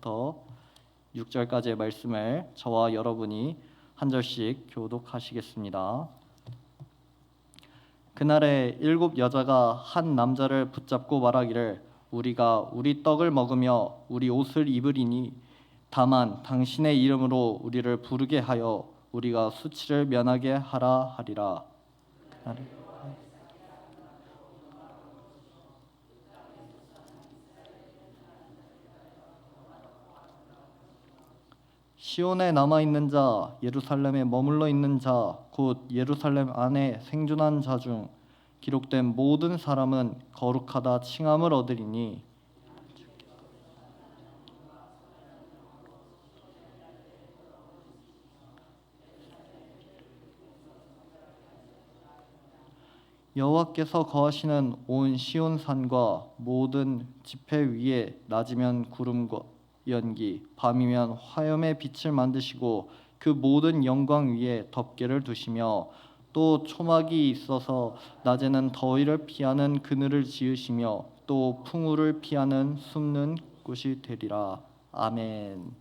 1절부터 6절까지의 말씀을 저와 여러분이 한 절씩 교독하시겠습니다. 그날에 7 여자가 한 남자를 붙잡고 말하기를 우리가 우리 떡을 먹으며 우리 옷을 입으리니 다만 당신의 이름으로 우리를 부르게 하여 우리가 수치를 면하게 하라 하리라. 시온에 남아있는 자, 예루살렘에 머물러 있는 자, 곧 예루살렘 안에 생존한 자 중 기록된 모든 사람은 거룩하다 칭함을 얻으리니 여호와께서 거하시는 온 시온 산과 모든 지폐 위에 낮이면 구름과 연기, 밤이면 화염의 빛을 만드시고 그 모든 영광 위에 덮개를 두시며 또 초막이 있어서 낮에는 더위를 피하는 그늘을 지으시며 또 풍우를 피하는 숨는 곳이 되리라. 아멘.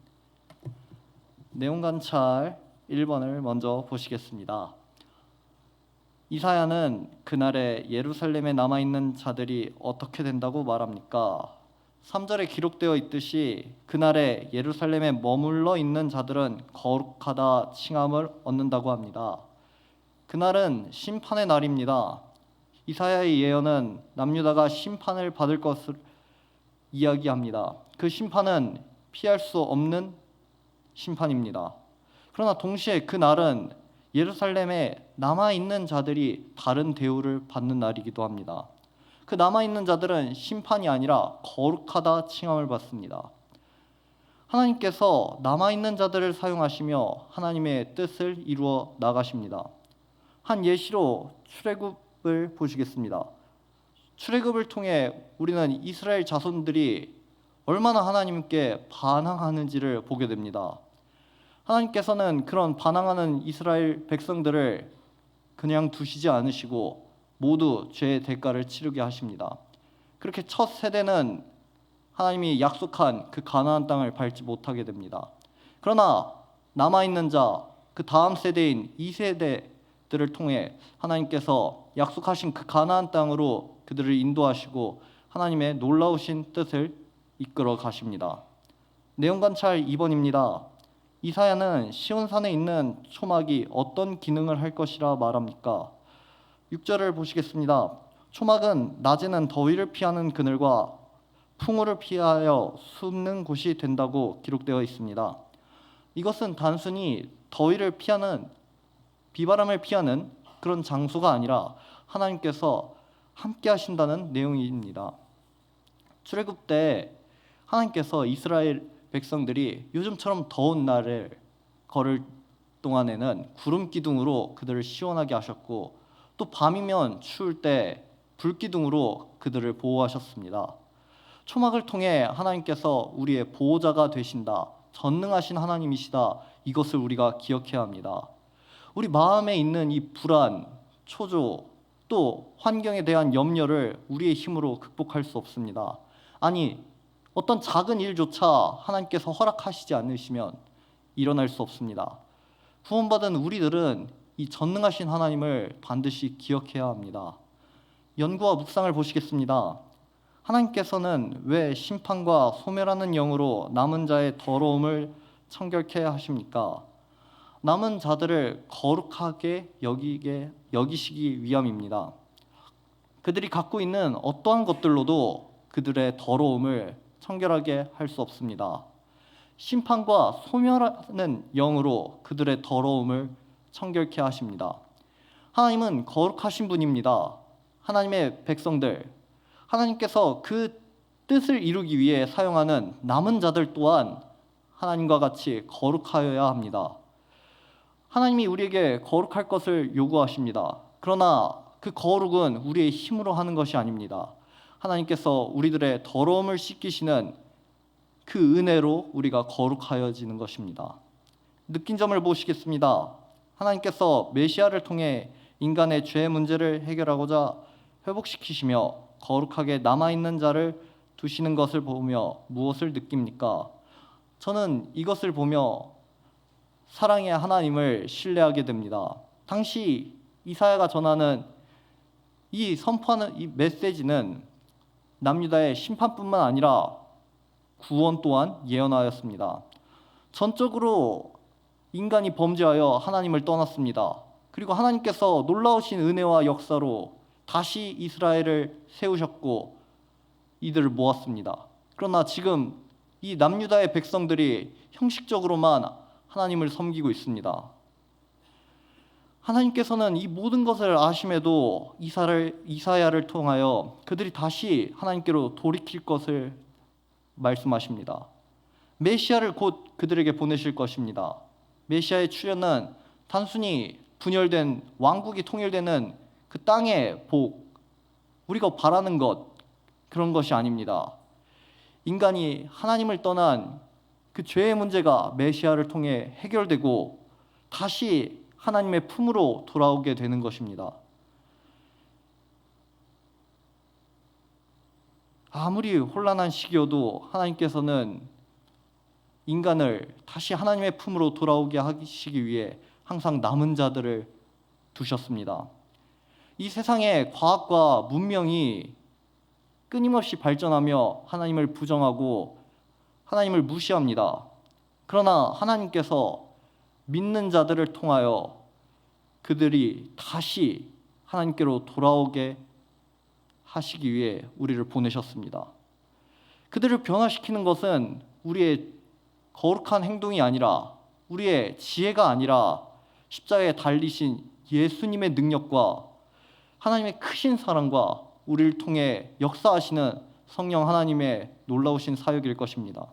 내용 관찰 1번을 먼저 보시겠습니다. 이사야는 그날에 예루살렘에 남아있는 자들이 어떻게 된다고 말합니까? 3절에 기록되어 있듯이 그날에 예루살렘에 머물러 있는 자들은 거룩하다 칭함을 얻는다고 합니다. 그날은 심판의 날입니다. 이사야의 예언은 남유다가 심판을 받을 것을 이야기합니다. 그 심판은 피할 수 없는 심판입니다. 그러나 동시에 그 날은 예루살렘에 남아있는 자들이 다른 대우를 받는 날이기도 합니다. 그 남아있는 자들은 심판이 아니라 거룩하다 칭함을 받습니다. 하나님께서 남아있는 자들을 사용하시며 하나님의 뜻을 이루어 나가십니다. 한 예시로 출애굽을 보시겠습니다. 출애굽을 통해 우리는 이스라엘 자손들이 얼마나 하나님께 반항하는지를 보게 됩니다. 하나님께서는 그런 반항하는 이스라엘 백성들을 그냥 두시지 않으시고 모두 죄의 대가를 치르게 하십니다. 그렇게 첫 세대는 하나님이 약속한 그 가나안 땅을 밟지 못하게 됩니다. 그러나 남아있는 자, 그 다음 세대인 2세대들을 통해 하나님께서 약속하신 그 가나안 땅으로 그들을 인도하시고 하나님의 놀라우신 뜻을 이끌어 가십니다. 내용 관찰 2번입니다. 이사야는 시온산에 있는 초막이 어떤 기능을 할 것이라 말합니까? 6절을 보시겠습니다. 초막은 낮에는 더위를 피하는 그늘과 풍우를 피하여 숨는 곳이 된다고 기록되어 있습니다. 이것은 단순히 더위를 피하는, 비바람을 피하는 그런 장소가 아니라 하나님께서 함께 하신다는 내용입니다. 출애굽 때 하나님께서 이스라엘 백성들이 요즘처럼 더운 날을 걸을 동안에는 구름 기둥으로 그들을 시원하게 하셨고 또 밤이면 추울 때 불 기둥으로 그들을 보호하셨습니다. 초막을 통해 하나님께서 우리의 보호자가 되신다, 전능하신 하나님이시다, 이것을 우리가 기억해야 합니다. 우리 마음에 있는 이 불안, 초조, 또 환경에 대한 염려를 우리의 힘으로 극복할 수 없습니다. 아니, 어떤 작은 일조차 하나님께서 허락하시지 않으시면 일어날 수 없습니다. 구원받은 우리들은 이 전능하신 하나님을 반드시 기억해야 합니다. 연구와 묵상을 보시겠습니다. 하나님께서는 왜 심판과 소멸하는 영으로 남은 자의 더러움을 청결케 하십니까? 남은 자들을 거룩하게 여기시기 위함입니다. 그들이 갖고 있는 어떠한 것들로도 그들의 더러움을 청결하게 할 수 없습니다. 심판과 소멸하는 영으로 그들의 더러움을 청결케 하십니다. 하나님은 거룩하신 분입니다. 하나님의 백성들, 하나님께서 그 뜻을 이루기 위해 사용하는 남은 자들 또한 하나님과 같이 거룩하여야 합니다. 하나님이 우리에게 거룩할 것을 요구하십니다. 그러나 그 거룩은 우리의 힘으로 하는 것이 아닙니다. 하나님께서 우리들의 더러움을 씻기시는 그 은혜로 우리가 거룩하여지는 것입니다. 느낀 점을 보시겠습니다. 하나님께서 메시아를 통해 인간의 죄 문제를 해결하고자 회복시키시며 거룩하게 남아있는 자를 두시는 것을 보며 무엇을 느낍니까? 저는 이것을 보며 사랑의 하나님을 신뢰하게 됩니다. 당시 이사야가 전하는 선포하는 이 메시지는 남유다의 심판뿐만 아니라 구원 또한 예언하였습니다. 전적으로 인간이 범죄하여 하나님을 떠났습니다. 그리고 하나님께서 놀라우신 은혜와 역사로 다시 이스라엘을 세우셨고 이들을 모았습니다. 그러나 지금 이 남유다의 백성들이 형식적으로만 하나님을 섬기고 있습니다. 하나님께서는 이 모든 것을 아심에도 이사야를 통하여 그들이 다시 하나님께로 돌이킬 것을 말씀하십니다. 메시아를 곧 그들에게 보내실 것입니다. 메시아의 출현은 단순히 분열된 왕국이 통일되는 그 땅의 복, 우리가 바라는 것, 그런 것이 아닙니다. 인간이 하나님을 떠난 그 죄의 문제가 메시아를 통해 해결되고 다시 하나님의 품으로 돌아오게 되는 것입니다. 아무리 혼란한 시기여도 하나님께서는 인간을 다시 하나님의 품으로 돌아오게 하시기 위해 항상 남은 자들을 두셨습니다. 이 세상의 과학과 문명이 끊임없이 발전하며 하나님을 부정하고 하나님을 무시합니다. 그러나 하나님께서 믿는 자들을 통하여 그들이 다시 하나님께로 돌아오게 하시기 위해 우리를 보내셨습니다. 그들을 변화시키는 것은 우리의 거룩한 행동이 아니라 우리의 지혜가 아니라 십자가에 달리신 예수님의 능력과 하나님의 크신 사랑과 우리를 통해 역사하시는 성령 하나님의 놀라우신 사역일 것입니다.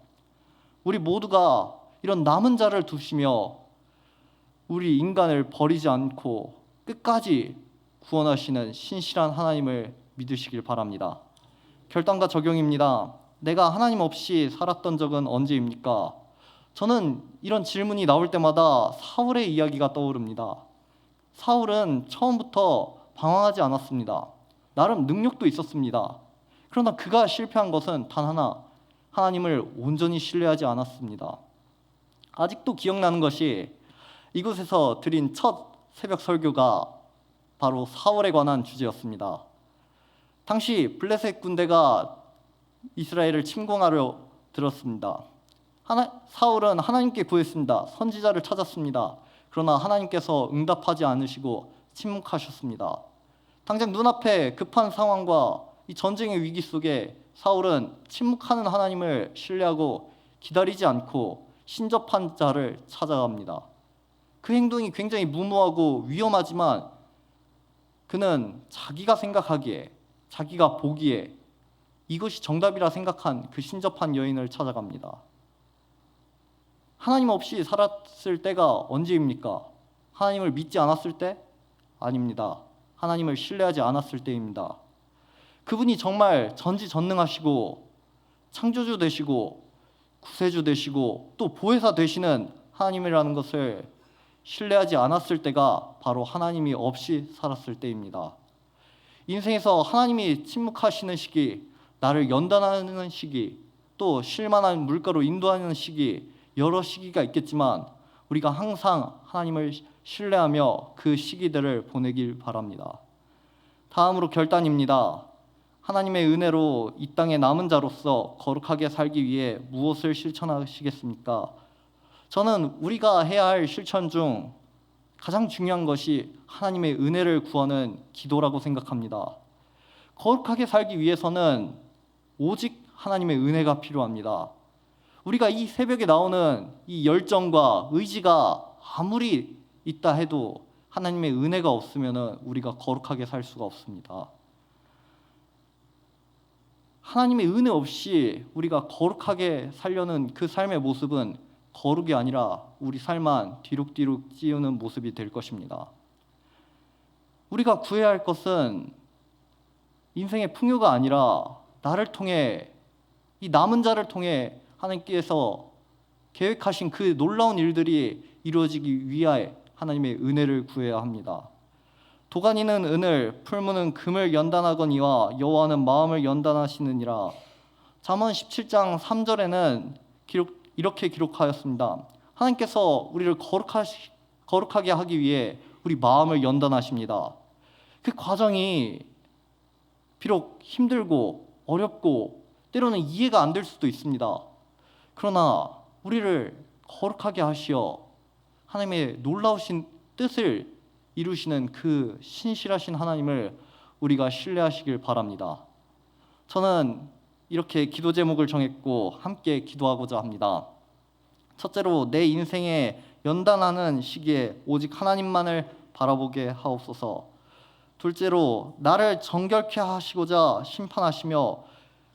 우리 모두가 이런 남은 자를 두시며 우리 인간을 버리지 않고 끝까지 구원하시는 신실한 하나님을 믿으시길 바랍니다. 결단과 적용입니다. 내가 하나님 없이 살았던 적은 언제입니까? 저는 이런 질문이 나올 때마다 사울의 이야기가 떠오릅니다. 사울은 처음부터 방황하지 않았습니다. 나름 능력도 있었습니다. 그러나 그가 실패한 것은 단 하나, 하나님을 온전히 신뢰하지 않았습니다. 아직도 기억나는 것이 이곳에서 드린 첫 새벽 설교가 바로 사울에 관한 주제였습니다. 당시 블레셋 군대가 이스라엘을 침공하려 들었습니다. 사울은 하나님께 구했습니다. 선지자를 찾았습니다. 그러나 하나님께서 응답하지 않으시고 침묵하셨습니다. 당장 눈앞에 급한 상황과 이 전쟁의 위기 속에 사울은 침묵하는 하나님을 신뢰하고 기다리지 않고 신접한 자를 찾아갑니다. 그 행동이 굉장히 무모하고 위험하지만 그는 자기가 생각하기에, 자기가 보기에 이것이 정답이라 생각한 그 신접한 여인을 찾아갑니다. 하나님 없이 살았을 때가 언제입니까? 하나님을 믿지 않았을 때? 아닙니다. 하나님을 신뢰하지 않았을 때입니다. 그분이 정말 전지전능하시고 창조주 되시고 구세주 되시고 또 보혜사 되시는 하나님이라는 것을 신뢰하지 않았을 때가 바로 하나님이 없이 살았을 때입니다. 인생에서 하나님이 침묵하시는 시기, 나를 연단하는 시기, 또 실만한 물가로 인도하는 시기, 여러 시기가 있겠지만 우리가 항상 하나님을 신뢰하며 그 시기들을 보내길 바랍니다. 다음으로 결단입니다. 하나님의 은혜로 이 땅의 남은 자로서 거룩하게 살기 위해 무엇을 실천하시겠습니까? 저는 우리가 해야 할 실천 중 가장 중요한 것이 하나님의 은혜를 구하는 기도라고 생각합니다. 거룩하게 살기 위해서는 오직 하나님의 은혜가 필요합니다. 우리가 이 새벽에 나오는 이 열정과 의지가 아무리 있다 해도 하나님의 은혜가 없으면 우리가 거룩하게 살 수가 없습니다. 하나님의 은혜 없이 우리가 거룩하게 살려는 그 삶의 모습은 거룩이 아니라 우리 삶만 뒤룩뒤룩 찌우는 모습이 될 것입니다. 우리가 구해야 할 것은 인생의 풍요가 아니라 나를 통해, 이 남은 자를 통해 하나님께서 계획하신 그 놀라운 일들이 이루어지기 위하여 하나님의 은혜를 구해야 합니다. 도가니는 은을, 풀무는 금을 연단하거니와 여호와는 마음을 연단하시느니라. 잠언 17장 3절에는 이렇게 기록하였습니다. 하나님께서 우리를 거룩하게 하기 위해 우리 마음을 연단하십니다. 그 과정이 비록 힘들고 어렵고 때로는 이해가 안 될 수도 있습니다. 그러나 우리를 거룩하게 하시어 하나님의 놀라우신 뜻을 이루시는 그 신실하신 하나님을 우리가 신뢰하시길 바랍니다. 저는 이렇게 기도 제목을 정했고 함께 기도하고자 합니다. 첫째로, 내 인생에 연단하는 시기에 오직 하나님만을 바라보게 하옵소서. 둘째로, 나를 정결케 하시고자 심판하시며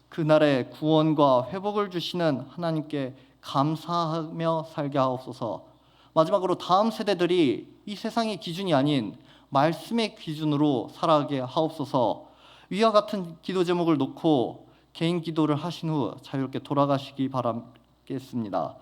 그날의 구원과 회복을 주시는 하나님께 감사하며 살게 하옵소서. 마지막으로, 다음 세대들이 이 세상의 기준이 아닌 말씀의 기준으로 살아가게 하옵소서. 위와 같은 기도 제목을 놓고 개인 기도를 하신 후 자유롭게 돌아가시기 바라겠습니다.